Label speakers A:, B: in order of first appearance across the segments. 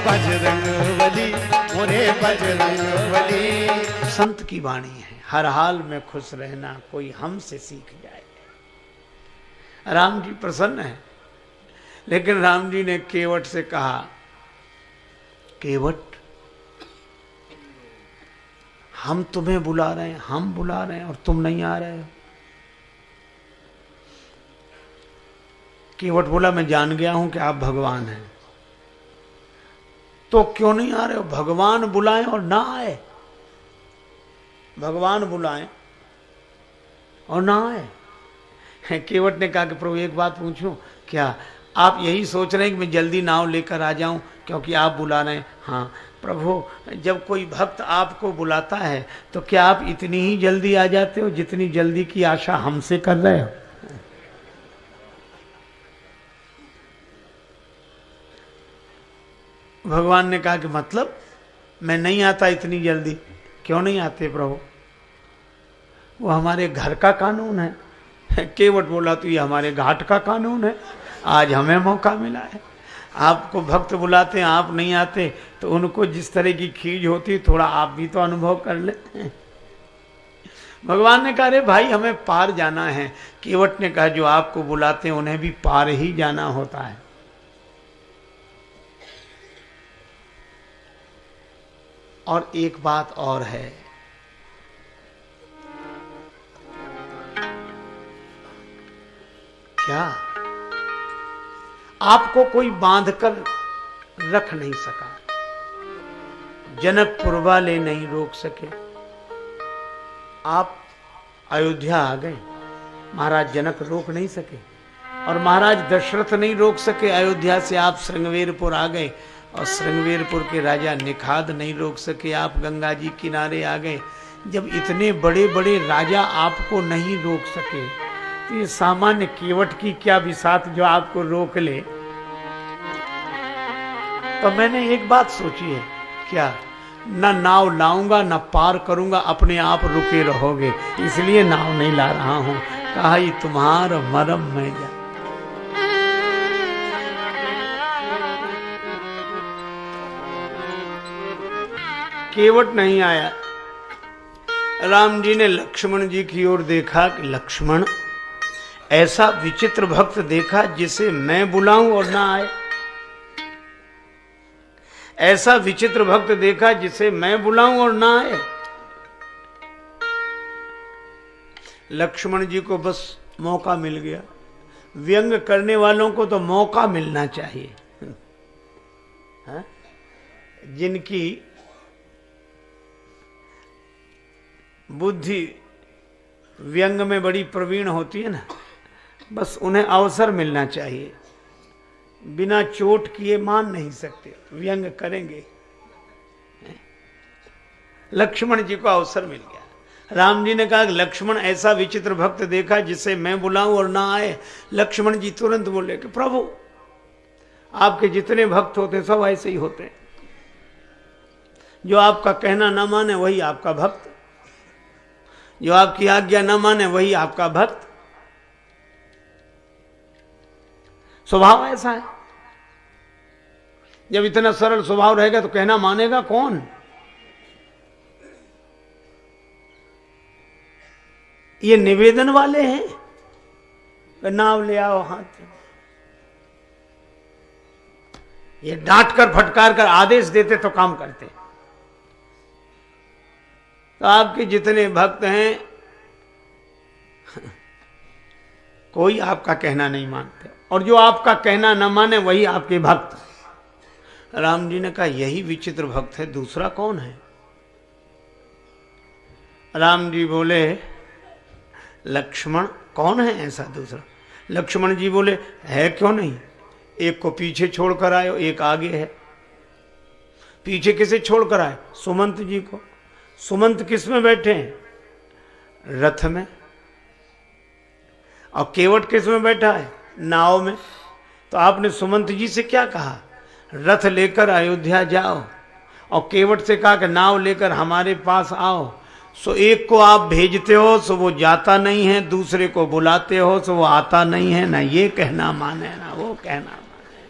A: बजरंग बली, मोरे बजरंग बली। संत की वाणी है, हर हाल में खुश रहना कोई हमसे सीख जाए। राम जी प्रसन्न है, लेकिन राम जी ने केवट से कहा, केवट हम तुम्हें बुला रहे हैं, हम बुला रहे हैं और तुम नहीं आ रहे हो। केवट बोला, मैं जान गया हूं कि आप भगवान हैं, तो क्यों नहीं आ रहे हो? भगवान बुलाएं और ना आए, भगवान बुलाएं और ना आए। केवट ने कहा कि प्रभु एक बात पूछूं, क्या आप यही सोच रहे हैं कि मैं जल्दी नाव लेकर आ जाऊं क्योंकि आप बुला रहे हैं? हाँ प्रभु, जब कोई भक्त आपको बुलाता है तो क्या आप इतनी ही जल्दी आ जाते हो जितनी जल्दी की आशा हमसे कर रहे हो? भगवान ने कहा कि मतलब मैं नहीं आता इतनी जल्दी? क्यों नहीं आते प्रभु? वो हमारे घर का कानून है। केवट बोला, तो ये हमारे घाट का कानून है, आज हमें मौका मिला है। आपको भक्त बुलाते हैं, आप नहीं आते, तो उनको जिस तरह की खीज होती है थोड़ा आप भी तो अनुभव कर ले। भगवान ने कहा, अरे भाई हमें पार जाना है। केवट ने कहा, जो आपको बुलाते हैं उन्हें भी पार ही जाना होता है। और एक बात और है, क्या आपको कोई बांध कर रख नहीं सका, जनकपुर वाले नहीं रोक सके। आप अयोध्या आ गए, महाराज जनक रोक नहीं सके, और महाराज दशरथ नहीं रोक सके। अयोध्या से आप श्रृंगवेरपुर आ गए, और श्रृंगवेरपुर के राजा निखाद नहीं रोक सके। आप गंगा जी किनारे आ गए। जब इतने बड़े बड़े राजा आपको नहीं रोक सके, तो ये सामान्य केवट की क्या बिसात जो आपको रोक ले। तो मैंने एक बात सोची है, क्या न नाव लाऊंगा न पार करूंगा, अपने आप रुके रहोगे, इसलिए नाव नहीं ला रहा हूं। कहा, ये तुम्हारा मरम मैं जा। केवट नहीं आया। राम जी ने लक्ष्मण जी की ओर देखा कि लक्ष्मण, ऐसा विचित्र भक्त देखा जिसे मैं बुलाऊं और ना आए। ऐसा विचित्र भक्त देखा जिसे मैं बुलाऊं और ना आए। लक्ष्मण जी को बस मौका मिल गया। व्यंग करने वालों को तो मौका मिलना चाहिए। हा? जिनकी बुद्धि व्यंग में बड़ी प्रवीण होती है ना, बस उन्हें अवसर मिलना चाहिए। बिना चोट किए मान नहीं सकते, व्यंग करेंगे। लक्ष्मण जी को अवसर मिल गया। राम जी ने कहा, लक्ष्मण ऐसा विचित्र भक्त देखा जिसे मैं बुलाऊं और ना आए। लक्ष्मण जी तुरंत बोले कि प्रभु, आपके जितने भक्त होते सब ऐसे ही होते, जो आपका कहना ना माने वही आपका भक्त, जो आपकी आज्ञा न माने वही आपका भक्त। स्वभाव ऐसा है। जब इतना सरल स्वभाव रहेगा तो कहना मानेगा कौन? ये निवेदन वाले हैं, नाव ले आओ हाथ। ये डांट कर फटकार कर आदेश देते तो काम करते। तो आपके जितने भक्त हैं कोई आपका कहना नहीं मानते, और जो आपका कहना न माने वही आपके भक्त। राम जी ने कहा, यही विचित्र भक्त है, दूसरा कौन है? राम जी बोले, लक्ष्मण। कौन है ऐसा दूसरा? लक्ष्मण जी बोले, है क्यों नहीं, एक को पीछे छोड़कर आए, एक आगे है। पीछे किसे छोड़कर आए? सुमंत जी को। सुमंत किस में बैठे हैं? रथ में। और केवट किस में बैठा है? नाव में। तो आपने सुमंत जी से क्या कहा? रथ लेकर अयोध्या जाओ, और केवट से कहा कि नाव लेकर हमारे पास आओ। सो एक को आप भेजते हो सो वो जाता नहीं है, दूसरे को बुलाते हो सो वो आता नहीं है। ना ये कहना माने ना वो कहना माने,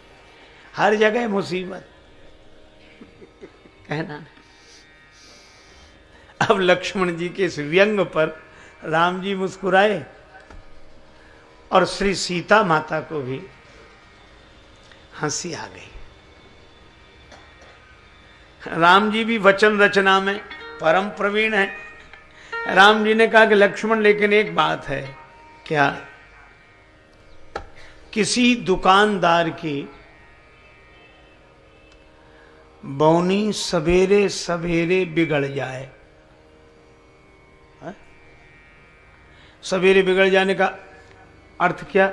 A: हर जगह मुसीबत। कहना नहीं। अब लक्ष्मण जी के इस व्यंग पर राम जी मुस्कुराए और श्री सीता माता को भी हंसी आ गई। राम जी भी वचन रचना में परम प्रवीण है। राम जी ने कहा कि लक्ष्मण, लेकिन एक बात है। क्या? किसी दुकानदार की बौनी सवेरे सवेरे बिगड़ जाए, सवेरे बिगड़ जाने का अर्थ क्या?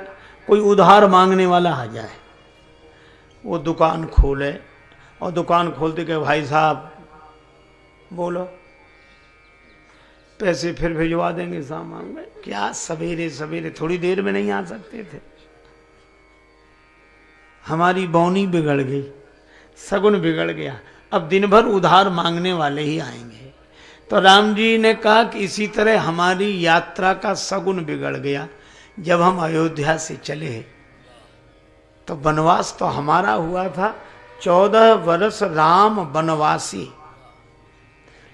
A: कोई उधार मांगने वाला आ जाए, वो दुकान खोले और दुकान खोलते के भाई साहब बोलो, पैसे फिर भिजवा देंगे सामान में। क्या सवेरे सवेरे? थोड़ी देर में नहीं आ सकते थे? हमारी बौनी बिगड़ गई, सगुन बिगड़ गया, अब दिन भर उधार मांगने वाले ही आएंगे। तो राम जी ने कहा कि इसी तरह हमारी यात्रा का सगुन बिगड़ गया। जब हम अयोध्या से चले तो वनवास तो हमारा हुआ था, 14 वर्ष राम वनवासी।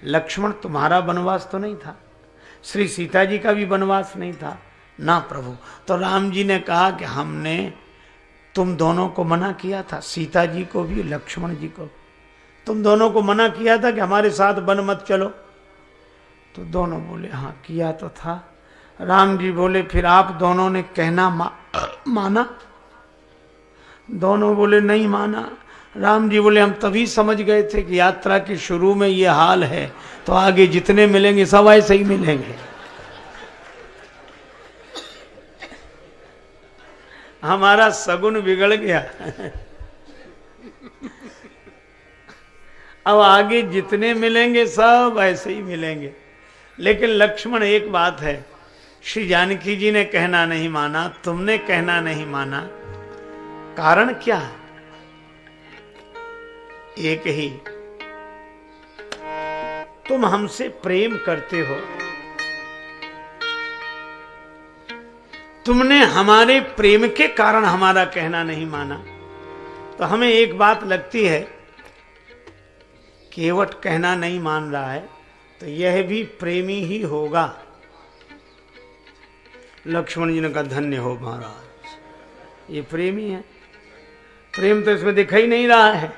A: लक्ष्मण, तुम्हारा वनवास तो नहीं था, श्री सीता जी का भी वनवास नहीं था ना प्रभु। तो राम जी ने कहा कि हमने तुम दोनों को मना किया था, सीता जी को भी लक्ष्मण जी को, तुम दोनों को मना किया था कि हमारे साथ वन मत चलो। तो दोनों बोले हाँ किया तो था। राम जी बोले फिर आप दोनों ने कहना माना? दोनों बोले नहीं माना। राम जी बोले हम तभी समझ गए थे कि यात्रा के शुरू में ये हाल है, तो आगे जितने मिलेंगे सब ऐसे ही मिलेंगे। हमारा सगुन बिगड़ गया। अब आगे जितने मिलेंगे सब ऐसे ही मिलेंगे। लेकिन लक्ष्मण, एक बात है, श्री जानकी जी ने कहना नहीं माना, तुमने कहना नहीं माना, कारण क्या? एक ही, तुम हमसे प्रेम करते हो, तुमने हमारे प्रेम के कारण हमारा कहना नहीं माना। तो हमें एक बात लगती है, केवट कहना नहीं मान रहा है तो यह भी प्रेमी ही होगा। लक्ष्मण जी ने कहा धन्य हो महाराज, ये प्रेमी है, प्रेम तो इसमें दिख ही नहीं रहा है।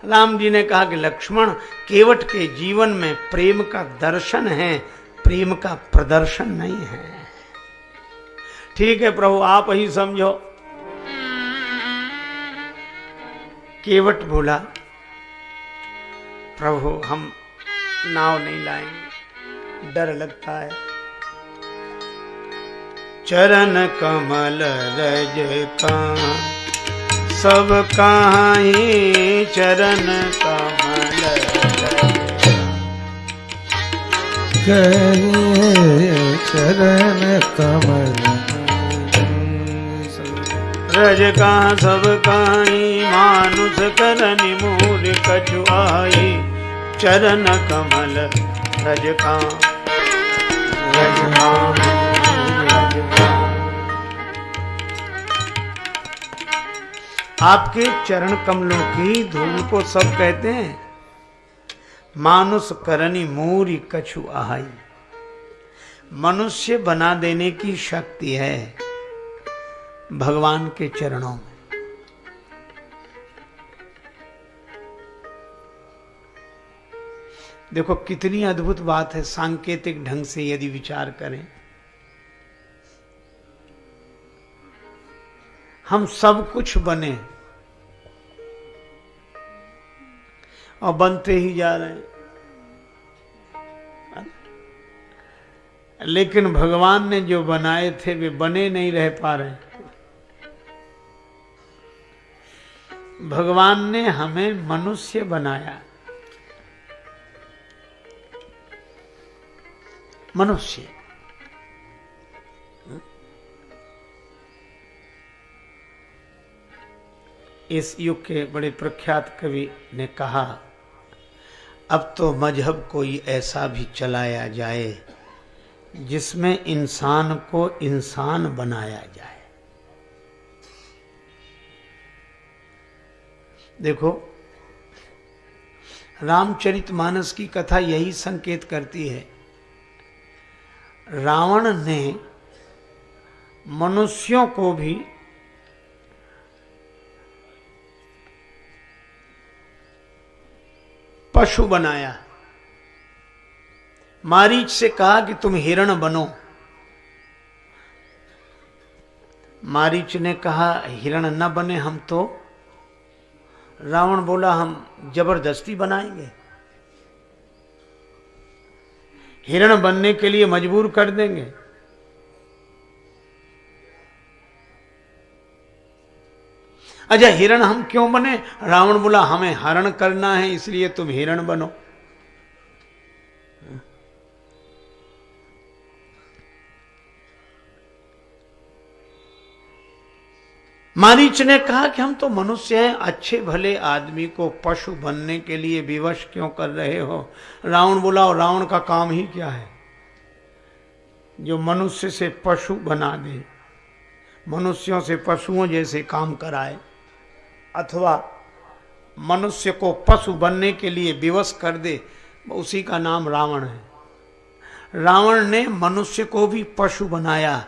A: राम जी ने कहा कि लक्ष्मण, केवट के जीवन में प्रेम का दर्शन है, प्रेम का प्रदर्शन नहीं है। ठीक है प्रभु, आप ही समझो। केवट बोला प्रभु हम नाव नहीं लाएंगे, डर लगता है। चरण कमल रज का सब काहीं, चरण कमल
B: चरण कमल
A: रज का सब काहीं, मानुष करनि मूल कछु आई। चरण कमल रज का, रज का, रज का। आपके चरण कमलों की धूल को सब कहते हैं मानुष करनी मूरी कछु आहाई। मनुष्य बना देने की शक्ति है भगवान के चरणों में। देखो कितनी अद्भुत बात है, सांकेतिक ढंग से यदि विचार करें। हम सब कुछ बने और बनते ही जा रहे हैं, लेकिन भगवान ने जो बनाए थे वे बने नहीं रह पा रहे। भगवान ने हमें मनुष्य बनाया, मनुष्य। इस युग के बड़े प्रख्यात कवि ने कहा, अब तो मजहब कोई ऐसा भी चलाया जाए जिसमें इंसान को इंसान बनाया जाए। देखो रामचरितमानस की कथा यही संकेत करती है। रावण ने मनुष्यों को भी पशु बनाया। मारीच से कहा कि तुम हिरण बनो। मारीच ने कहा हिरण न बने हम तो। रावण बोला हम जबरदस्ती बनाएंगे, हिरण बनने के लिए मजबूर कर देंगे। अच्छा हिरण हम क्यों बने? रावण बोला हमें हरण करना है इसलिए तुम हिरण बनो। मारीच ने कहा कि हम तो मनुष्य हैं, अच्छे भले आदमी को पशु बनने के लिए विवश क्यों कर रहे हो? रावण बोला और रावण का काम ही क्या है जो मनुष्य से पशु बना दे, मनुष्यों से पशुओं जैसे काम कराए, अथवा मनुष्य को पशु बनने के लिए विवश कर दे, उसी का नाम रावण है। रावण ने मनुष्य को भी पशु बनाया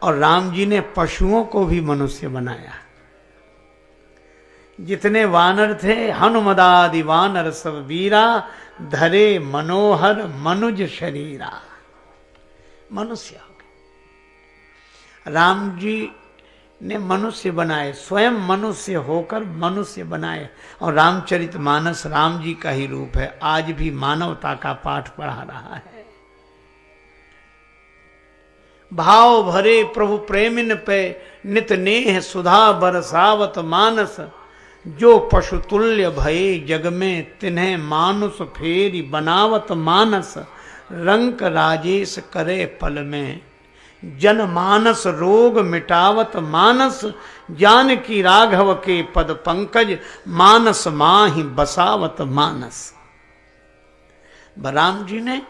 A: और राम जी ने पशुओं को भी मनुष्य बनाया। जितने वानर थे हनुमदादि वानर सब वीरा, धरे मनोहर मनुज शरीरा, मनुष्य हो गए। राम जी ने मनुष्य बनाए, स्वयं मनुष्य होकर मनुष्य बनाए। और रामचरितमानस राम जी का ही रूप है, आज भी मानवता का पाठ पढ़ा रहा है। भाव भरे प्रभु प्रेमिन पे नित नेह सुधा बरसावत मानस, जो पशु तुल्य भये जग में तिन्हें मानुष फेरी बनावत मानस, रंक राजेश करे पल में जन मानस रोग मिटावत मानस, जानकी राघव के पद पंकज मानस माहि बसावत मानस। राम जी ने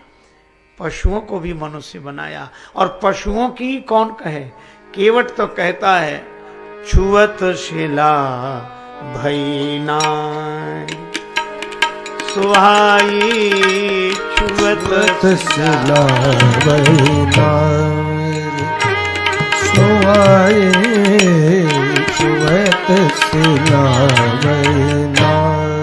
A: पशुओं को भी मनुष्य बनाया। और पशुओं की कौन कहे, केवट तो कहता है छुअत शिला भई नाय सुहाई, छुअत
B: शिला भई नाय सुहाई, छुअत शिला भई नाय।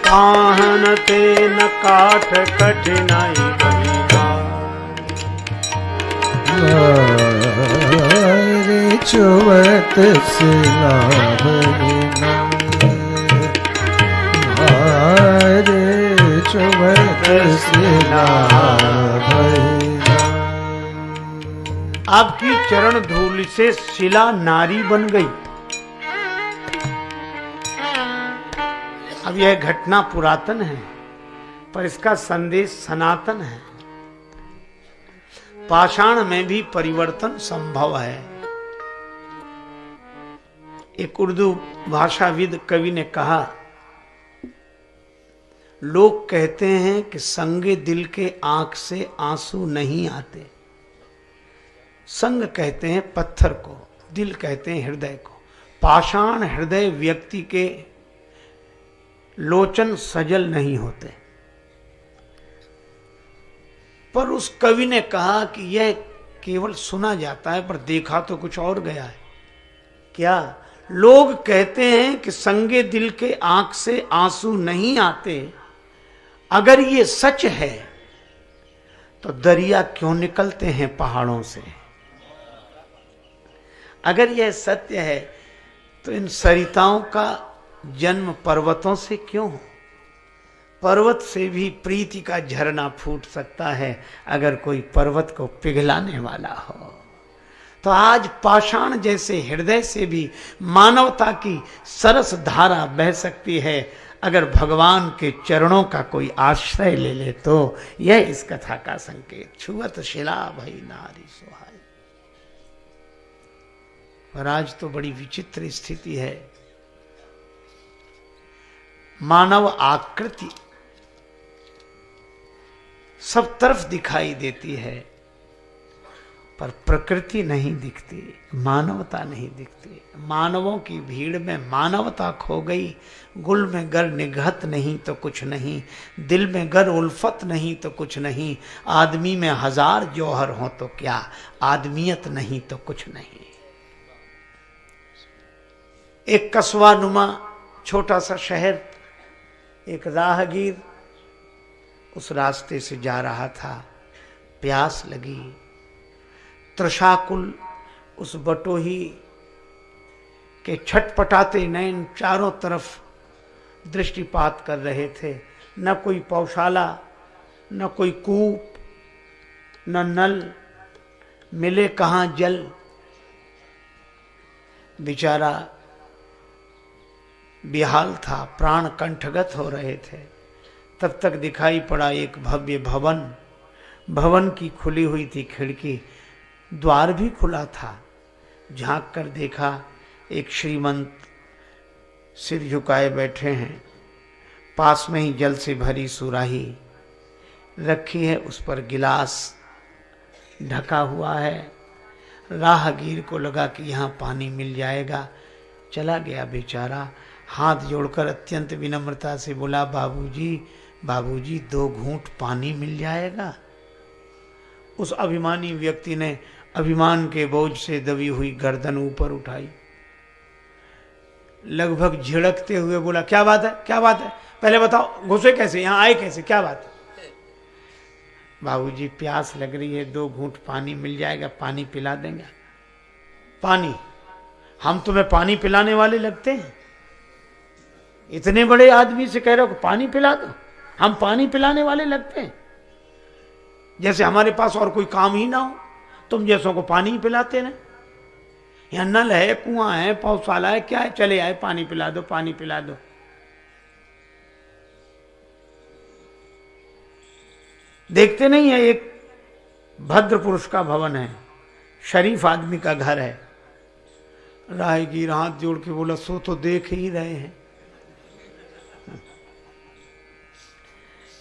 A: काहन ते न काठ कठिनाई
B: रे, छुअत शिला भई नाय रे, छुअत शिला भई नाय।
A: आपकी चरण धूल से शिला नारी बन गई। अब यह घटना पुरातन है पर इसका संदेश सनातन है। पाषाण में भी परिवर्तन संभव है। एक उर्दू भाषाविद कवि ने कहा, लोग कहते हैं कि संगे दिल के आंख से आंसू नहीं आते। संग कहते हैं पत्थर को, दिल कहते हैं हृदय को। पाषाण हृदय व्यक्ति के लोचन सजल नहीं होते। पर उस कवि ने कहा कि यह केवल सुना जाता है पर देखा तो कुछ और गया है। क्या? लोग कहते हैं कि संगे दिल के आंख से आंसू नहीं आते। अगर ये सच है तो दरिया क्यों निकलते हैं पहाड़ों से? अगर यह सत्य है तो इन सरिताओं का जन्म पर्वतों से क्यों हो? पर्वत से भी प्रीति का झरना फूट सकता है अगर कोई पर्वत को पिघलाने वाला हो। तो आज पाषाण जैसे हृदय से भी मानवता की सरस धारा बह सकती है अगर भगवान के चरणों का कोई आश्रय ले ले। तो यह इस कथा का संकेत। छुअत शिला भई नारी सुहाई। पर आज तो बड़ी विचित्र स्थिति है। मानव आकृति सब तरफ दिखाई देती है पर प्रकृति नहीं दिखती, मानवता नहीं दिखती। मानवों की भीड़ में मानवता खो गई। गुल में गर निगहत नहीं तो कुछ नहीं, दिल में गर उल्फत नहीं तो कुछ नहीं, आदमी में हजार जौहर हो तो क्या, आदमियत नहीं तो कुछ नहीं। एक कस्बा नुमा छोटा सा शहर, एक राहगीर उस रास्ते से जा रहा था। प्यास लगी, तृषाकुल उस बटोही के छटपटाते नयन चारों तरफ दृष्टिपात कर रहे थे। न कोई पौशाला, न कोई कूप, न नल, मिले कहां जल। बेचारा बेहाल था, प्राण कंठगत हो रहे थे। तब तक दिखाई पड़ा एक भव्य भवन। भवन की खुली हुई थी खिड़की, द्वार भी खुला था। झांक कर देखा, एक श्रीमंत सिर झुकाए बैठे हैं। पास में ही जल से भरी सुराही रखी है, उस पर गिलास ढका हुआ है। राहगीर को लगा कि यहाँ पानी मिल जाएगा। चला गया बेचारा, हाथ जोड़कर अत्यंत विनम्रता से बोला, बाबूजी बाबूजी 2 घूंट पानी मिल जाएगा। उस अभिमानी व्यक्ति ने अभिमान के बोझ से दबी हुई गर्दन ऊपर उठाई, लगभग झिड़कते हुए बोला, क्या बात है, क्या बात है, पहले बताओ, घुसे कैसे, यहां आए कैसे, क्या बात है। बाबूजी प्यास लग रही है, 2 घूंट पानी मिल जाएगा, पानी पिला देंगे। पानी? हम तुम्हें पानी पिलाने वाले लगते हैं? इतने बड़े आदमी से कह रहे हो कि पानी पिला दो, हम पानी पिलाने वाले लगते हैं? जैसे हमारे पास और कोई काम ही ना हो, तुम जैसों को पानी ही पिलाते ना। यहाँ नल है, कुआं है, पौधशाला है, क्या है, चले आए पानी पिला दो, पानी पिला दो। देखते नहीं है, एक भद्र पुरुष का भवन है, शरीफ आदमी का घर है। राहगीर हाथ जोड़ के बोला, सो तो देख ही रहे हैं।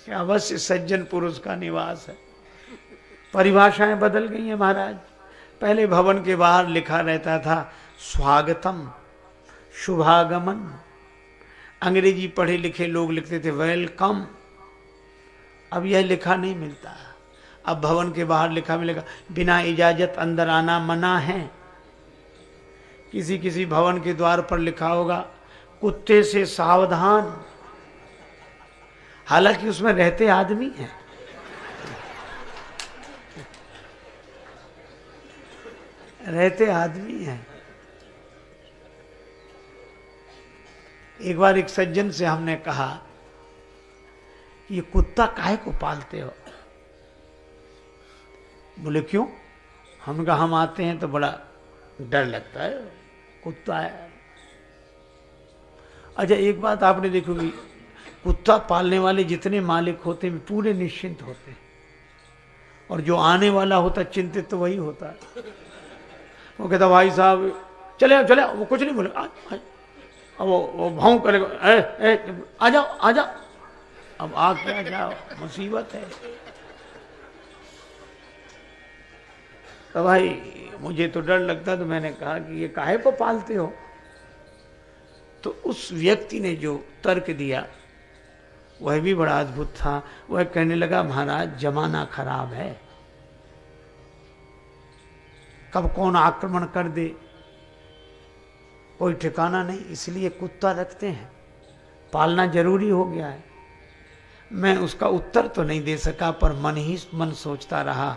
A: क्या अवश्य सज्जन पुरुष का निवास है। परिभाषाएं बदल गई हैं महाराज। पहले भवन के बाहर लिखा रहता था स्वागतम, शुभागमन। अंग्रेजी पढ़े लिखे लोग लिखते थे वेलकम। अब यह लिखा नहीं मिलता। अब भवन के बाहर लिखा मिलेगा बिना इजाजत अंदर आना मना है। किसी किसी भवन के द्वार पर लिखा होगा कुत्ते से सावधान। हालांकि उसमें रहते आदमी हैं। रहते आदमी हैं। एक बार एक सज्जन से हमने कहा ये कुत्ता काहे को पालते हो? बोले क्यों? हम कहा हम आते हैं तो बड़ा डर लगता है, कुत्ता है। अच्छा एक बात आपने देखोगी, कुत्ता पालने वाले जितने मालिक होते हैं पूरे निश्चिंत होते हैं, और जो आने वाला होता चिंतित तो वही होता है। वो कहता भाई साहब चले चले, वो कुछ नहीं बोले, अब वो भाव करेगा, आ जाओ आ जाओ। अब आ क्या जाओ, मुसीबत है। तो भाई मुझे तो डर लगता, तो मैंने कहा कि ये काहे को पालते हो? तो उस व्यक्ति ने जो तर्क दिया वह भी बड़ा अद्भुत था। वह कहने लगा महाराज जमाना खराब है, कब कौन आक्रमण कर दे कोई ठिकाना नहीं, इसलिए कुत्ता रखते हैं, पालना जरूरी हो गया है। मैं उसका उत्तर तो नहीं दे सका, पर मन ही मन सोचता रहा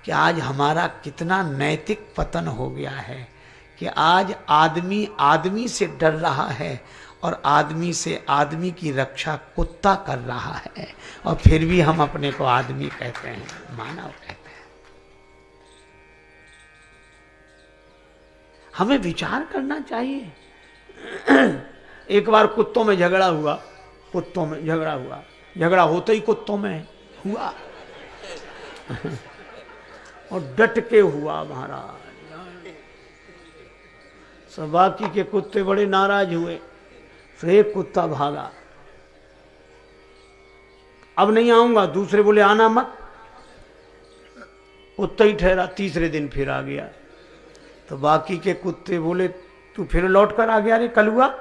A: कि आज हमारा कितना नैतिक पतन हो गया है कि आज आदमी आदमी से डर रहा है और आदमी से आदमी की रक्षा कुत्ता कर रहा है, और फिर भी हम अपने को आदमी कहते हैं, मानव कहते हैं। हमें विचार करना चाहिए। एक बार कुत्तों में झगड़ा हुआ, कुत्तों में झगड़ा हुआ, झगड़ा होते ही कुत्तों में हुआ और डट के हुआ महाराज। सब बाकी के कुत्ते बड़े नाराज हुए, फिर एक कुत्ता भागा, अब नहीं आऊंगा। दूसरे बोले आना मत। कुत्ता ही ठहरा, तीसरे दिन फिर आ गया। तो बाकी के कुत्ते बोले तू फिर लौट कर आ गया रे कलुआ,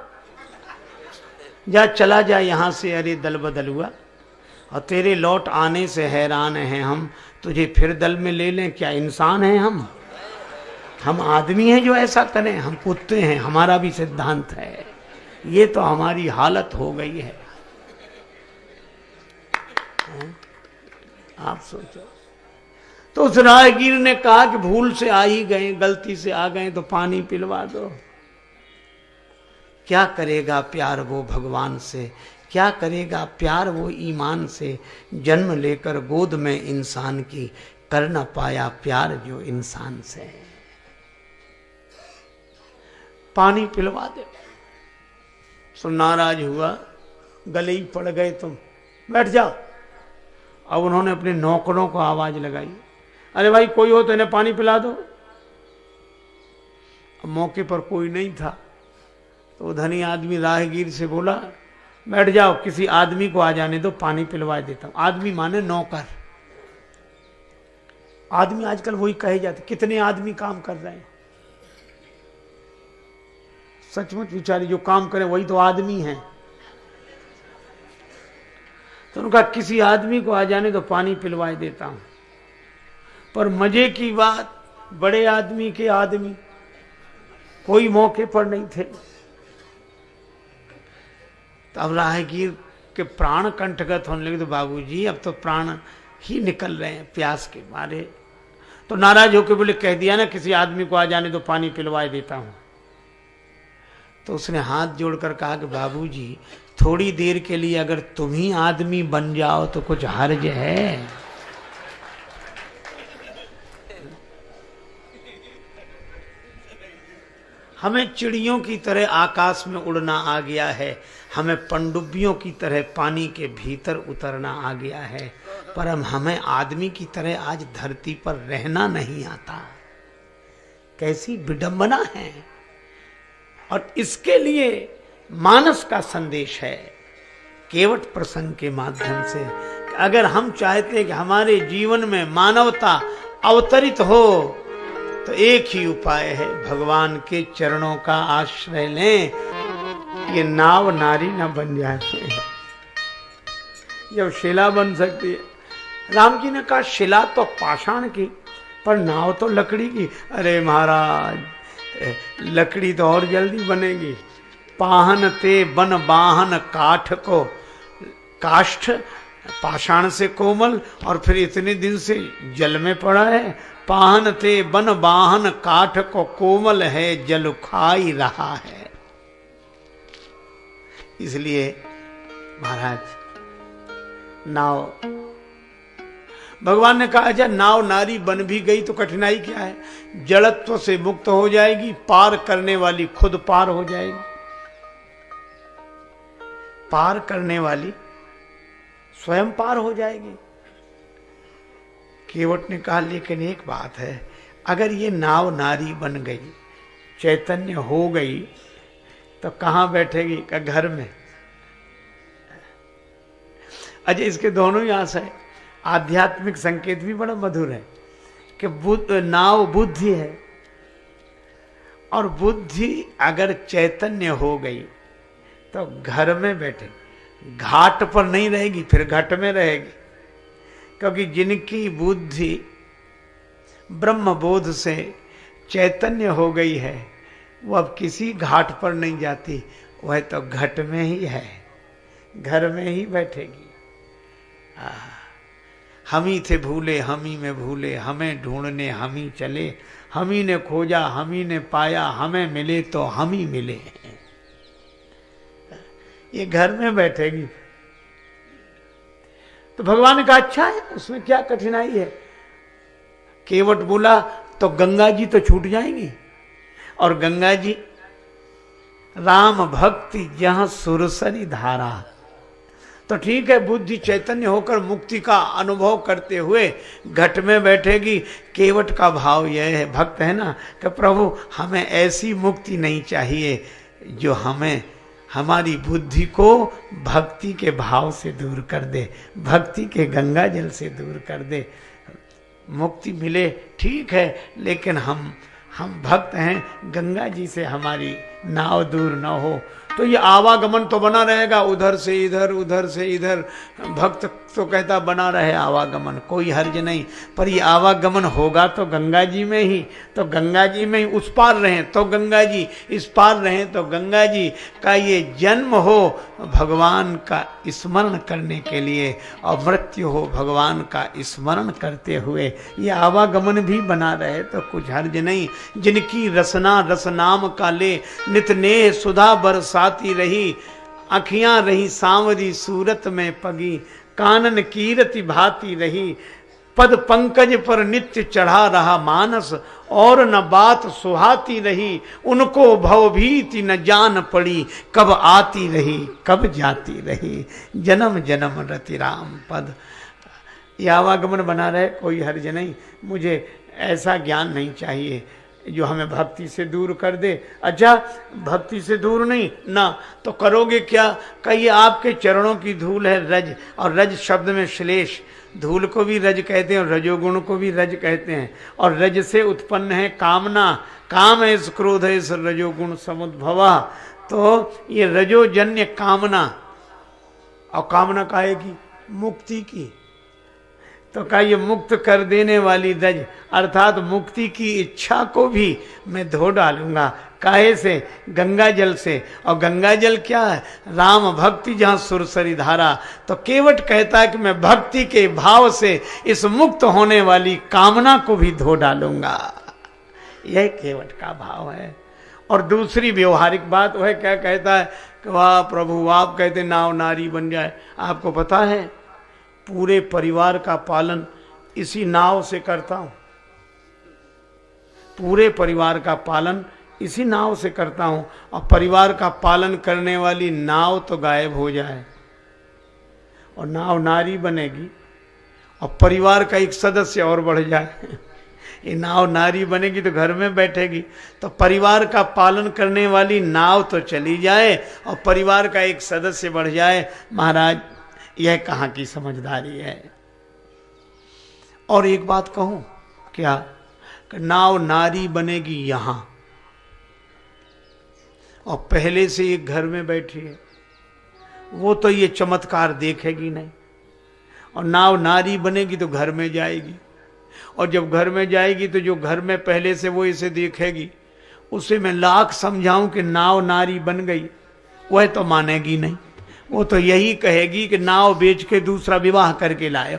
A: जा चला जा यहां से, अरे दल बदल हुआ, और तेरे लौट आने से हैरान हैं हम, तुझे फिर दल में ले लें, क्या इंसान हैं हम आदमी हैं जो ऐसा करें, हम कुत्ते हैं, हमारा भी सिद्धांत है, ये तो हमारी हालत हो गई है। आप सोचो। तो उस राहगीर ने कहा कि भूल से आ ही गए, गलती से आ गए तो पानी पिलवा दो। क्या करेगा प्यार वो भगवान से, क्या करेगा प्यार वो ईमान से, जन्म लेकर गोद में इंसान की, कर न पाया प्यार जो इंसान से। पानी पिलवा दे। सो नाराज हुआ, गले ही पड़ गए, तुम बैठ जाओ। अब उन्होंने अपने नौकरों को आवाज लगाई, अरे भाई कोई हो तो इन्हें पानी पिला दो। अब मौके पर कोई नहीं था, तो धनी आदमी राहगीर से बोला, बैठ जाओ, किसी आदमी को आ जाने दो, पानी पिलवा देता हूं। आदमी माने नौकर। आदमी आजकल वही कहे जाते, कितने आदमी काम कर रहे हैं, सचमुच बेचारे जो काम करें वही तो आदमी हैं। तो उनका किसी आदमी को आ जाने तो पानी पिलवाए देता हूं। पर मजे की बात, बड़े आदमी के आदमी कोई मौके पर नहीं थे। तब राहगीर के प्राण कंठगत होने लगे, तो बाबूजी अब तो प्राण ही निकल रहे हैं प्यास के मारे। तो नाराज होकर बोले, कह दिया ना किसी आदमी को आ जाने तो पानी पिलवाए देता हूं। तो उसने हाथ जोड़कर कहा कि बाबूजी थोड़ी देर के लिए अगर तुम ही आदमी बन जाओ तो कुछ हर्ज है। हमें चिड़ियों की तरह आकाश में उड़ना आ गया है, हमें पनडुब्बियों की तरह पानी के भीतर उतरना आ गया है, पर हमें आदमी की तरह आज धरती पर रहना नहीं आता। कैसी विडंबना है। और इसके लिए मानस का संदेश है केवट प्रसंग के माध्यम से। अगर हम चाहते हैं कि हमारे जीवन में मानवता अवतरित हो, तो एक ही उपाय है, भगवान के चरणों का आश्रय लें। ये नाव नारी न बन जाती है, जब शिला बन सकती है। राम जी ने कहा शिला तो पाषाण की, पर नाव तो लकड़ी की। अरे महाराज, लकड़ी तो और जल्दी बनेगी। पाहन ते बन बाहन काठ को, काष्ठ पाषाण से कोमल, और फिर इतने दिन से जल में पड़ा है। पाहन ते बन बाहन काठ को कोमल है, जल खाई रहा है। इसलिए महाराज नाव, भगवान ने कहा अच्छा नाव नारी बन भी गई तो कठिनाई क्या है, जड़त्व से मुक्त हो जाएगी, पार करने वाली खुद पार हो जाएगी। पार करने वाली स्वयं पार हो जाएगी। केवट ने कहा लेकिन एक बात है, अगर ये नाव नारी बन गई, चैतन्य हो गई, तो कहां बैठेगी? का घर में। अच्छा इसके दोनों ही आशा है। आध्यात्मिक संकेत भी बड़ा मधुर है कि नाव बुद्धि है, और बुद्धि अगर चैतन्य हो गई तो घर में बैठे, घाट पर नहीं रहेगी, फिर घट में रहेगी। क्योंकि जिनकी बुद्धि ब्रह्म बोध से चैतन्य हो गई है, वो अब किसी घाट पर नहीं जाती, वह तो घट में ही है, घर में ही बैठेगी। हम ही थे भूले, हम ही में भूले, हमें ढूंढने हम ही चले, हम ही ने खोजा हम ही ने पाया, हमें मिले तो हम ही मिले। ये घर में बैठेगी। तो भगवान ने कहा अच्छा है, उसमें क्या कठिनाई है। केवट बोला तो गंगा जी तो छूट जाएंगी, और गंगा जी राम भक्ति जहां सुरसरी धारा, तो ठीक है बुद्धि चैतन्य होकर मुक्ति का अनुभव करते हुए घट में बैठेगी। केवट का भाव यह है, भक्त है ना, कि प्रभु हमें ऐसी मुक्ति नहीं चाहिए जो हमें हमारी बुद्धि को भक्ति के भाव से दूर कर दे, भक्ति के गंगा जल से दूर कर दे। मुक्ति मिले ठीक है, लेकिन हम भक्त हैं, गंगा जी से हमारी नाव दूर न हो। तो ये आवागमन तो बना रहेगा, उधर से इधर उधर से इधर, भक्त तो कहता बना रहे आवागमन, कोई हर्ज नहीं, पर ये आवागमन होगा तो गंगा जी में ही, तो गंगा जी में ही उस पार रहें तो गंगा जी, इस पार रहें तो गंगा जी का ये जन्म हो भगवान का स्मरण करने के लिए, और मृत्यु हो भगवान का स्मरण करते हुए, ये आवागमन भी बना रहे तो कुछ हर्ज नहीं। जिनकी रसना रस नाम का ले, नित नेह सुधा बरसाती रही, अखियां रही सांवरी सूरत में पगी, कानन कीरति भाती रही, पद पंकज पर नित्य चढ़ा रहा मानस, और न बात सुहाती रही, उनको भवभीति न जान पड़ी, कब आती रही कब जाती रही, जन्म जन्म रति राम पद। ये आवागमन बना रहे, कोई हर्ज नहीं। मुझे ऐसा ज्ञान नहीं चाहिए जो हमें भक्ति से दूर कर दे। अच्छा, भक्ति से दूर नहीं ना, तो करोगे क्या? कहिए आपके चरणों की धूल है रज, और रज शब्द में श्लेष, धूल को भी रज कहते हैं और रजोगुण को भी रज कहते हैं, और रज से उत्पन्न है कामना, काम है इस क्रोध है इस रजोगुण समुद्भवा। तो ये रजोजन्य कामना, और कामना काहे की? मुक्ति की। तो कहा ये मुक्त कर देने वाली रज, अर्थात मुक्ति की इच्छा को भी मैं धो डालूंगा। काहे से? गंगा जल से। और गंगा जल क्या है? राम भक्ति जहां सुरसरी धारा। तो केवट कहता है कि मैं भक्ति के भाव से इस मुक्त होने वाली कामना को भी धो डालूंगा। यह केवट का भाव है। और दूसरी व्यवहारिक बात वह क्या कहता है कि वाह प्रभु, आप कहते नाव नारी बन जाए। आपको पता है पूरे परिवार का पालन इसी नाव से करता हूं, पूरे परिवार का पालन इसी नाव से करता हूं। और परिवार का पालन करने वाली नाव तो गायब हो जाए और नाव नारी बनेगी, और परिवार का एक सदस्य और बढ़ जाए, ये नाव नारी बनेगी तो घर में बैठेगी, तो परिवार का पालन करने वाली नाव तो चली जाए और परिवार का एक सदस्य बढ़ जाए। महाराज, यह कहाँ की समझदारी है? और एक बात कहूं क्या, कि नाव नारी बनेगी यहां, और पहले से एक घर में बैठी है, वो तो ये चमत्कार देखेगी नहीं। और नाव नारी बनेगी तो घर में जाएगी, और जब घर में जाएगी तो जो घर में पहले से वो इसे देखेगी, उसे मैं लाख समझाऊं कि नाव नारी बन गई, वह तो मानेगी नहीं। वो तो यही कहेगी कि नाव बेच के दूसरा विवाह करके लाए।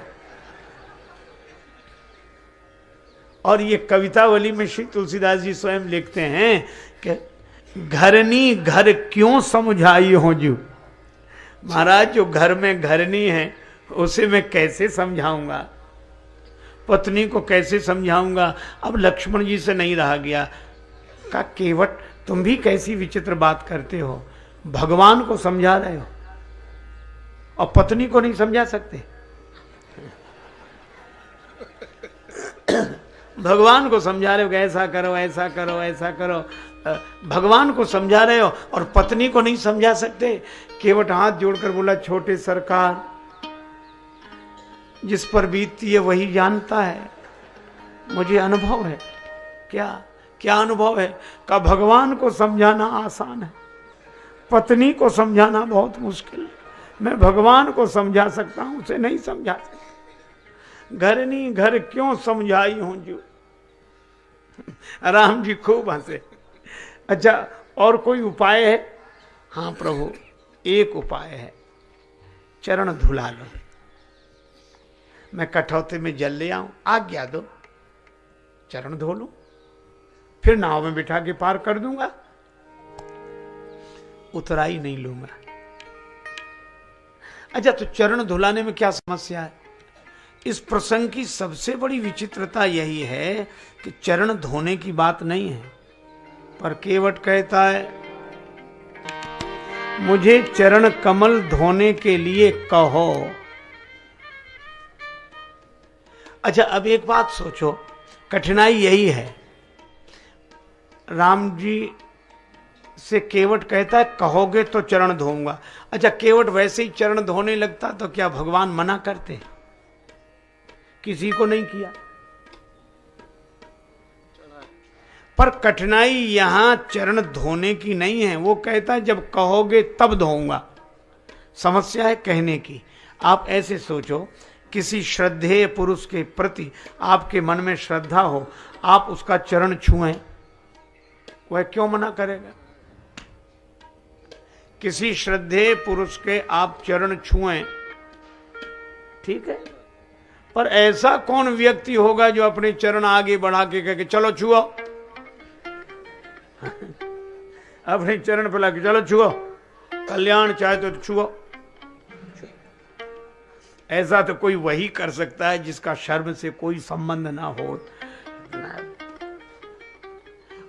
A: और ये कवितावली में श्री तुलसीदास जी स्वयं लिखते हैं कि घरनी घर क्यों समझाई हो जू। महाराज, जो घर में घरनी है उसे मैं कैसे समझाऊंगा, पत्नी को कैसे समझाऊंगा? अब लक्ष्मण जी से नहीं रहा गया। का केवट, तुम भी कैसी विचित्र बात करते हो, भगवान को समझा रहे हो और पत्नी को नहीं समझा सकते। भगवान को समझा रहे हो कि ऐसा करो ऐसा करो ऐसा करो, भगवान को समझा रहे हो और पत्नी को नहीं समझा सकते। केवट हाथ जोड़कर बोला, छोटे सरकार, जिस पर बीतती है वही जानता है, मुझे अनुभव है। क्या क्या अनुभव है? का भगवान को समझाना आसान है, पत्नी को समझाना बहुत मुश्किल है। मैं भगवान को समझा सकता हूं, उसे नहीं समझा सकता। घर नहीं घर क्यों समझाई हूं जू। राम जी खूब हंसे। अच्छा, और कोई उपाय है? हाँ प्रभु, एक उपाय है, चरण धुला लो। मैं कठौते में जल ले आऊं, आज्ञा दो, चरण धो लूं, फिर नाव में बिठा के पार कर दूंगा। उतराई नहीं लूंगा। अच्छा, तो चरण धुलाने में क्या समस्या है? इस प्रसंग की सबसे बड़ी विचित्रता यही है कि चरण धोने की बात नहीं है, पर केवट कहता है मुझे चरण कमल धोने के लिए कहो। अच्छा, अब एक बात सोचो, कठिनाई यही है, राम जी से केवट कहता है कहोगे तो चरण धोऊंगा। अच्छा, केवट वैसे ही चरण धोने लगता तो क्या भगवान मना करते? किसी को नहीं किया। पर कठिनाई यहां चरण धोने की नहीं है। वो कहता है जब कहोगे तब धोऊंगा। समस्या है कहने की। आप ऐसे सोचो, किसी श्रद्धेय पुरुष के प्रति आपके मन में श्रद्धा हो, आप उसका चरण छुएं, वह क्यों मना करेगा? किसी श्रद्धेय पुरुष के आप चरण छुएं, ठीक है, पर ऐसा कौन व्यक्ति होगा जो अपने चरण आगे बढ़ा के कहे कि चलो छुओ, अपने चरण पे लगे चलो छुओ, कल्याण चाहे तो छुओ। ऐसा तो कोई वही कर सकता है जिसका शर्म से कोई संबंध ना हो।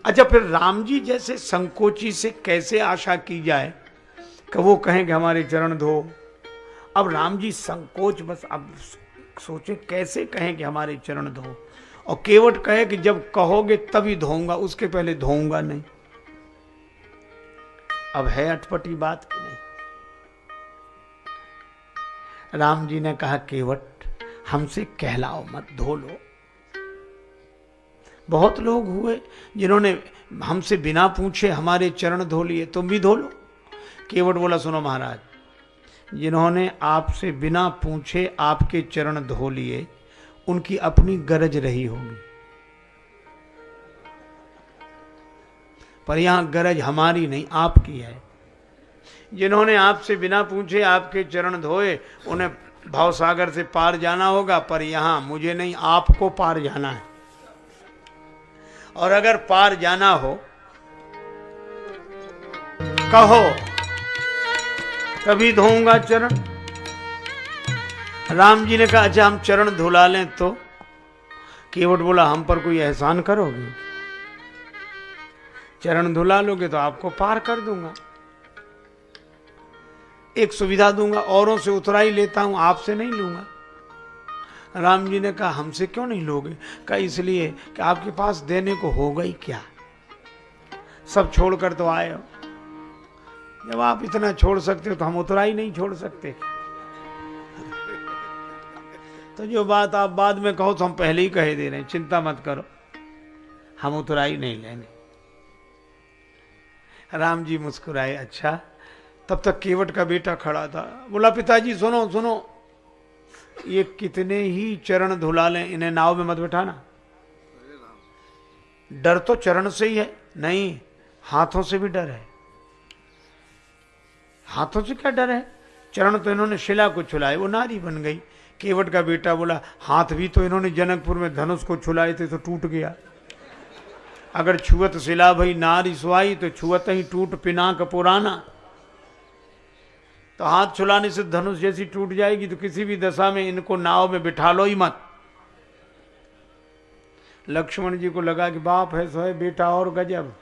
A: अच्छा, फिर राम जी जैसे संकोची से कैसे आशा की जाए कि वो कहें कि हमारे चरण धो? अब राम जी संकोच, बस अब सोचे कैसे कहें कि हमारे चरण धो, और केवट कहे कि जब कहोगे तभी धोऊंगा, उसके पहले धोऊंगा नहीं। अब है अटपटी बात कि नहीं? राम जी ने कहा केवट हमसे कहलाओ मत, धो लो। बहुत लोग हुए जिन्होंने हमसे बिना पूछे हमारे चरण धो लिए, तुम भी धो लो। केवट बोला सुनो महाराज, जिन्होंने आपसे बिना पूछे आपके चरण धो लिए उनकी अपनी गरज रही होगी, पर यहां गरज हमारी नहीं आपकी है। जिन्होंने आपसे बिना पूछे आपके चरण धोए उन्हें भवसागर से पार जाना होगा, पर यहां मुझे नहीं आपको पार जाना है। और अगर पार जाना हो कहो तभी धोऊंगा चरण। राम जी ने कहा अच्छा हम चरण धुला लें तो? केवट बोला हम पर कोई एहसान करोगे? चरण धुला लोगे तो आपको पार कर दूंगा, एक सुविधा दूंगा, औरों से उतराई लेता हूं, आपसे नहीं लूंगा। राम जी ने कहा हमसे क्यों नहीं लोगे? कहा इसलिए कि आपके पास देने को होगा ही क्या, सब छोड़कर तो आए हो। जब आप इतना छोड़ सकते हो तो हम उतराई नहीं छोड़ सकते? तो जो बात आप बाद में कहो तो हम पहले ही कहे दे रहे हैं, चिंता मत करो, हम उतराई नहीं लेने। राम जी मुस्कुराए। अच्छा, तब तक केवट का बेटा खड़ा था, बोला पिताजी सुनो सुनो, ये कितने ही चरण धुला लें इन्हें नाव में मत बैठाना। डर तो चरण से ही है, नहीं हाथों से भी डर है। हाथों से क्या डर है? चरण तो इन्होंने शिला को छुलाए, वो नारी बन गई। केवट का बेटा बोला हाथ भी तो इन्होंने जनकपुर में धनुष को छुलाए थे तो टूट गया। अगर छुअत शिला भई नारी सुहाई, तो छुअत ही टूट पिनाक पुराना। तो हाथ छुलाने से धनुष जैसी टूट जाएगी, तो किसी भी दशा में इनको नाव में बिठा लो ही मत। लक्ष्मण जी को लगा कि बाप है सो है, बेटा और गजब।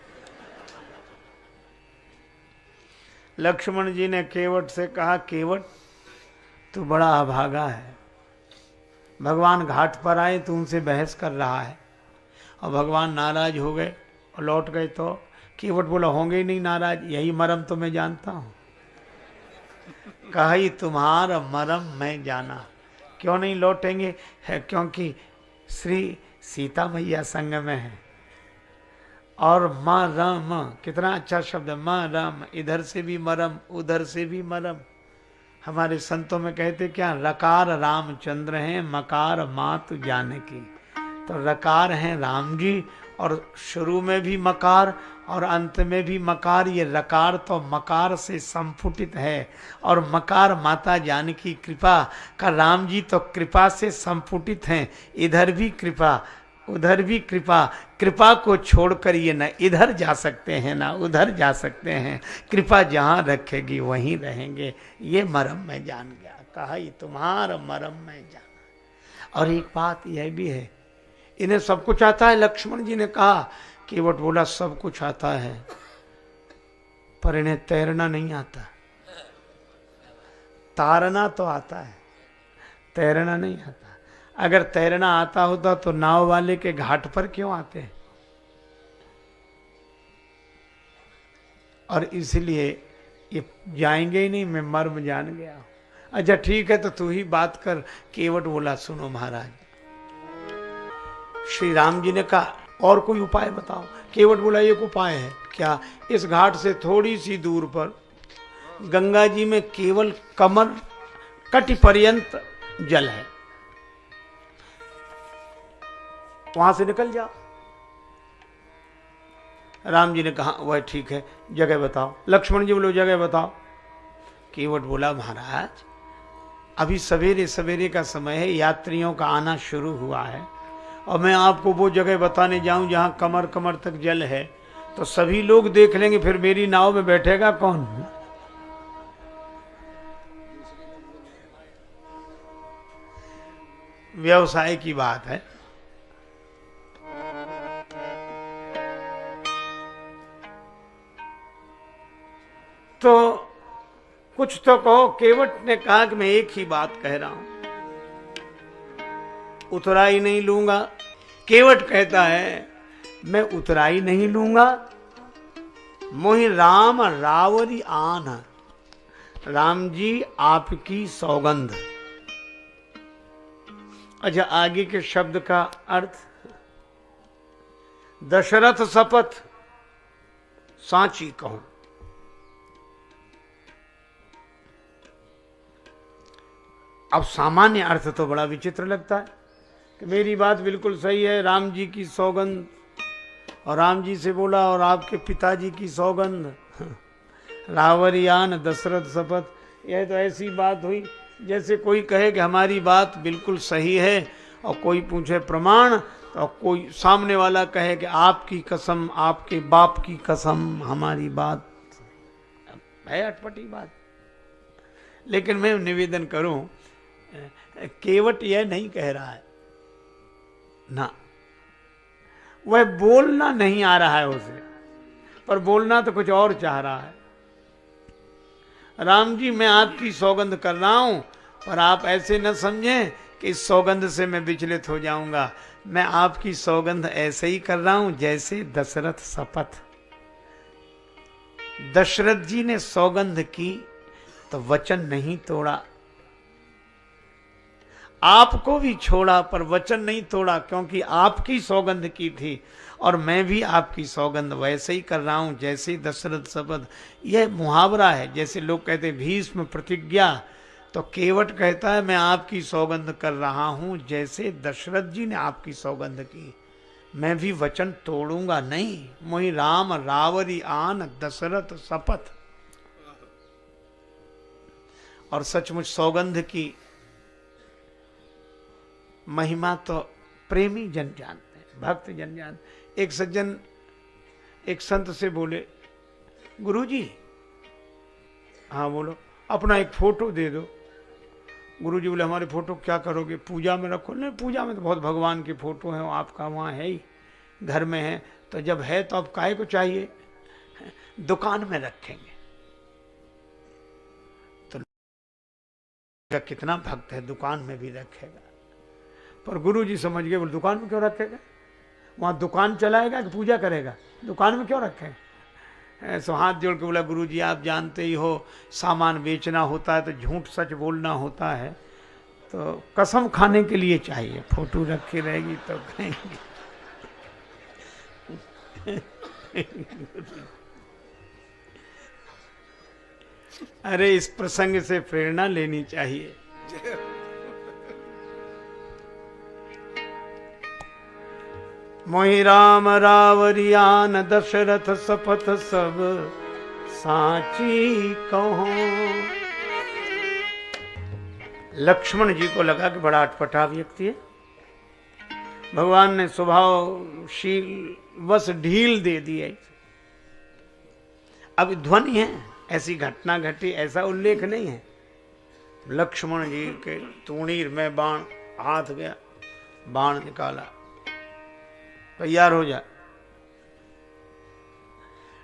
A: लक्ष्मण जी ने केवट से कहा केवट तू बड़ा अभागा है, भगवान घाट पर आए तू उनसे बहस कर रहा है और भगवान नाराज हो गए और लौट गए। तो केवट बोला होंगे ही नहीं नाराज, यही मरम तो मैं जानता हूं। कहा तुम्हारा मरम मैं जाना। क्यों नहीं लौटेंगे? है क्योंकि श्री सीता मैया संग में है। और मरम कितना अच्छा शब्द है, मरम, इधर से भी मरम उधर से भी मरम। हमारे संतों में कहते क्या, रकार रामचंद्र हैं मकार मातु जानकी। तो रकार हैं राम जी, और शुरू में भी मकार और अंत में भी मकार। ये रकार तो मकार से संपुटित है, और मकार माता जानकी कृपा का। राम जी तो कृपा से संपुटित हैं, इधर भी कृपा उधर भी कृपा। कृपा को छोड़कर ये न इधर जा सकते हैं ना उधर जा सकते हैं, कृपा जहाँ रखेगी वहीं रहेंगे। ये मरम मैं जान गया। कहा ये तुम्हारा मरम मैं जाना। और एक बात यह भी है, इन्हें सब कुछ आता है। लक्ष्मण जी ने कहा, केवट बोला सब कुछ आता है पर इन्हें तैरना नहीं आता। तारना तो आता है, तैरना नहीं आता। अगर तैरना आता होता तो नाव वाले के घाट पर क्यों आते हैं? और इसलिए ये जाएंगे ही नहीं, मैं मर्म जान गया। अच्छा ठीक है, तो तू ही बात कर। केवट बोला सुनो महाराज, श्री राम जी ने कहा और कोई उपाय बताओ। केवट बोला एक उपाय है। क्या? इस घाट से थोड़ी सी दूर पर गंगा जी में केवल कमर कटि पर्यंत जल है, वहां से निकल जाओ। राम जी ने कहा वह ठीक है, जगह बताओ। लक्ष्मण जी बोले जगह बताओ। केवट बोला महाराज अभी सवेरे सवेरे का समय है, यात्रियों का आना शुरू हुआ है, और मैं आपको वो जगह बताने जाऊं जहां कमर कमर तक जल है तो सभी लोग देख लेंगे, फिर मेरी नाव में बैठेगा कौन? व्यवसाय की बात है। तो कुछ तो कहो। केवट ने कहा कि मैं एक ही बात कह रहा हूं, उतराई नहीं लूंगा। केवट कहता है मैं उतराई नहीं लूंगा, मोहि राम रावरी आन। राम जी आपकी सौगंध। अच्छा, आगे के शब्द का अर्थ, दशरथ शपथ सांची कहूं। अब सामान्य अर्थ तो बड़ा विचित्र लगता है कि मेरी बात बिल्कुल सही है, राम जी की सौगंध, और राम जी से बोला और आपके पिताजी की सौगंध, रावरियान दशरथ शपथ। यह तो ऐसी बात हुई जैसे कोई कहे कि हमारी बात बिल्कुल सही है और कोई पूछे प्रमाण, तो कोई सामने वाला कहे कि आपकी कसम, आपके बाप की कसम, हमारी बात है। अटपटी बात। लेकिन मैं निवेदन करूं, केवट यह नहीं कह रहा है ना, वह बोलना नहीं आ रहा है उसे, पर बोलना तो कुछ और चाह रहा है। राम जी मैं आपकी सौगंध कर रहा हूं, पर आप ऐसे न समझें कि इस सौगंध से मैं विचलित हो जाऊंगा। मैं आपकी सौगंध ऐसे ही कर रहा हूं जैसे दशरथ शपथ। दशरथ जी ने सौगंध की तो वचन नहीं तोड़ा, आपको भी छोड़ा पर वचन नहीं तोड़ा, क्योंकि आपकी सौगंध की थी, और मैं भी आपकी सौगंध वैसे ही कर रहा हूं जैसे दशरथ शपथ। यह मुहावरा है। जैसे लोग कहते हैं भीष्म प्रतिज्ञा, तो केवट कहता है मैं आपकी सौगंध कर रहा हूं जैसे दशरथ जी ने आपकी सौगंध की, मैं भी वचन तोड़ूंगा नहीं। मोहि राम रावरी आन दशरथ शपथ। और सचमुच सौगंध की महिमा तो प्रेमी जन जानते हैं, भक्त जन जानते। एक सज्जन एक संत से बोले गुरुजी, हाँ बोलो, अपना एक फोटो दे दो। गुरुजी बोले हमारे फोटो क्या करोगे, पूजा में रखो। नहीं, पूजा में तो बहुत भगवान की फोटो है, आपका वहाँ है ही, घर में है, तो जब है तो अब काहे को चाहिए, दुकान में रखेंगे। तो कितना भक्त है, दुकान में भी रखेगा। पर गुरुजी समझ गए, बोले दुकान में क्यों रखेगा, वहां दुकान चलाएगा कि पूजा करेगा, दुकान में क्यों रखें। ऐसा हाथ जोड़ के बोला गुरुजी आप जानते ही हो, सामान बेचना होता है तो झूठ सच बोलना होता है, तो कसम खाने के लिए चाहिए, फोटो रखी रहेगी तो कहेंगे। अरे इस प्रसंग से प्रेरणा लेनी चाहिए। मोहि राम रावरियान दशरथ शपथ सब साची कहो। लक्ष्मण जी को लगा कि बड़ा अटपटा व्यक्ति है, भगवान ने स्वभावशील बस ढील दे दी है। अब ध्वनि है, ऐसी घटना घटी ऐसा उल्लेख नहीं है। लक्ष्मण जी के तूणीर में बाण हाथ गया, बाण निकाला, तैयार हो जा।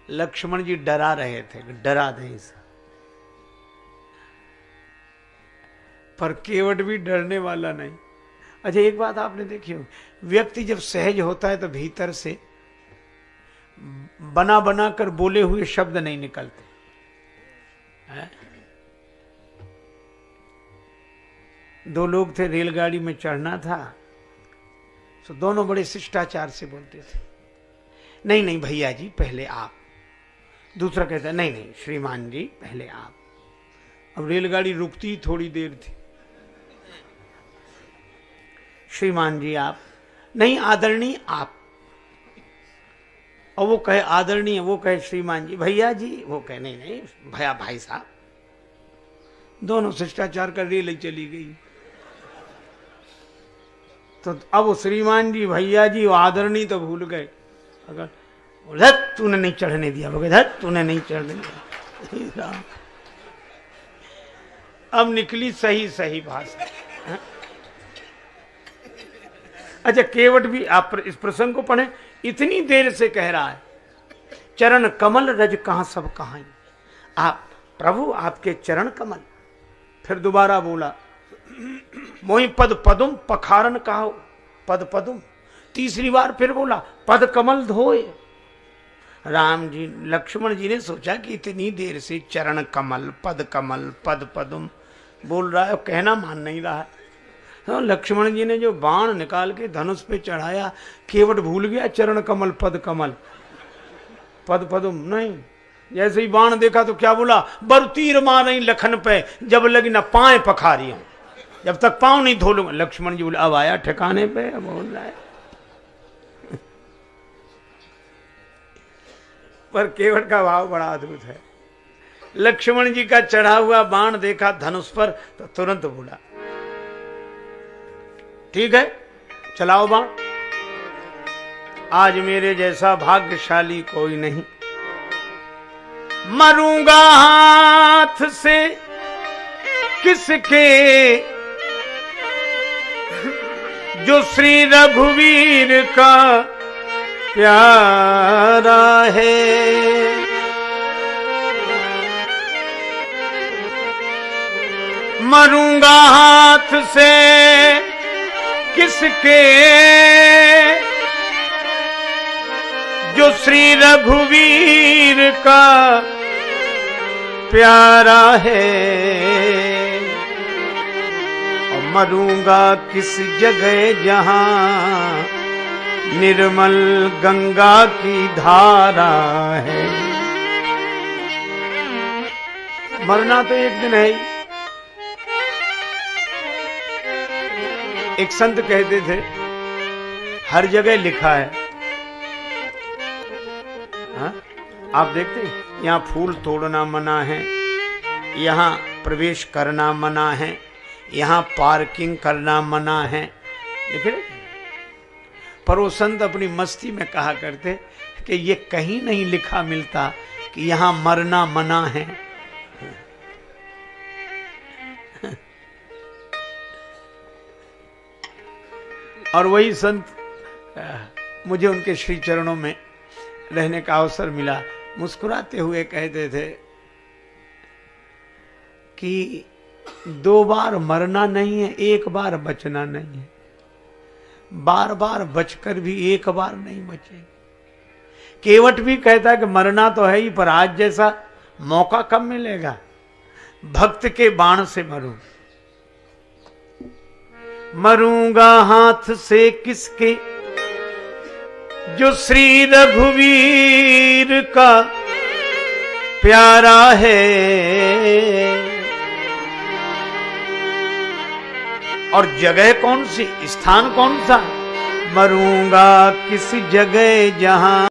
A: लक्ष्मण जी डरा रहे थे, डरा दे इसे, पर केवट भी डरने वाला नहीं। अच्छा एक बात आपने देखी हो, व्यक्ति जब सहज होता है तो भीतर से बना बना कर बोले हुए शब्द नहीं निकलते है? दो लोग थे, रेलगाड़ी में चढ़ना था, तो दोनों बड़े शिष्टाचार से बोलते थे, नहीं नहीं भैया जी पहले आप। दूसरा कहता नहीं नहीं श्रीमान जी पहले आप। अब रेलगाड़ी रुकती थोड़ी देर थी। श्रीमान जी आप, नहीं आदरणीय आप। और वो कहे आदरणीय, वो कहे श्रीमान जी। भैया जी, वो कहे नहीं नहीं भैया भाई साहब। दोनों शिष्टाचार कर रेल चली गई। तो अब वो श्रीमान जी भैया जी वो आदरणीय तो भूल गए। अगर धत तूने नहीं चढ़ने दिया, बोले धत तूने नहीं चढ़ने दिया। अब निकली सही सही भाषा। अच्छा केवट भी आप इस प्रसंग को पढ़े, इतनी देर से कह रहा है चरण कमल रज कहां सब कहां। आप प्रभु आपके चरण कमल। फिर दोबारा बोला मोहि पद पदुम पखारन कहो पद पदुम। तीसरी बार फिर बोला पद कमल धोए। राम जी लक्ष्मण जी ने सोचा कि इतनी देर से चरण कमल पद पदुम बोल रहा है, कहना मान नहीं रहा है। तो लक्ष्मण जी ने जो बाण निकाल के धनुष पे चढ़ाया, केवट भूल गया चरण कमल पद पदुम नहीं। जैसे ही बाण देखा तो क्या बोला, बर तीर मारे लखन पे जब लगी न पाए पखारी हूं, जब तक पांव नहीं धो लूंगा। लक्ष्मण जी बोले अब आया ठिकाने पे, अब बोल रहा है। पर केवट का भाव बड़ा अद्भुत है। लक्ष्मण जी का चढ़ा हुआ बाण देखा धनुष पर तो तुरंत बोला ठीक है चलाओ बाण, आज मेरे जैसा भाग्यशाली कोई नहीं। मरूंगा हाथ से किसके जो श्री रघुवीर का प्यारा है। मरूंगा हाथ से किसके जो श्री रघुवीर का प्यारा है। और मरूंगा किस जगह जहां निर्मल गंगा की धारा है। मरना तो एक दिन है ही। एक संत कहते थे हर जगह लिखा है, हाँ? आप देखते हैं यहाँ फूल तोड़ना मना है, यहाँ प्रवेश करना मना है, यहाँ पार्किंग करना मना है, देखे। पर वो संत अपनी मस्ती में कहा करते कि ये कहीं नहीं लिखा मिलता कि यहाँ मरना मना है। और वही संत मुझे उनके श्री चरणों में रहने का अवसर मिला, मुस्कुराते हुए कहते थे कि 2 बार मरना नहीं है, 1 बार बचना नहीं है। बार बार बचकर भी 1 बार नहीं बचेंगे। केवट भी कहता है कि मरना तो है ही, पर आज जैसा मौका कब मिलेगा। भक्त के बाण से मरूं। मरूंगा हाथ से किसके जो श्री रघुवीर का प्यारा है। और जगह कौन सी, स्थान कौन सा, मरूंगा किस जगह जहां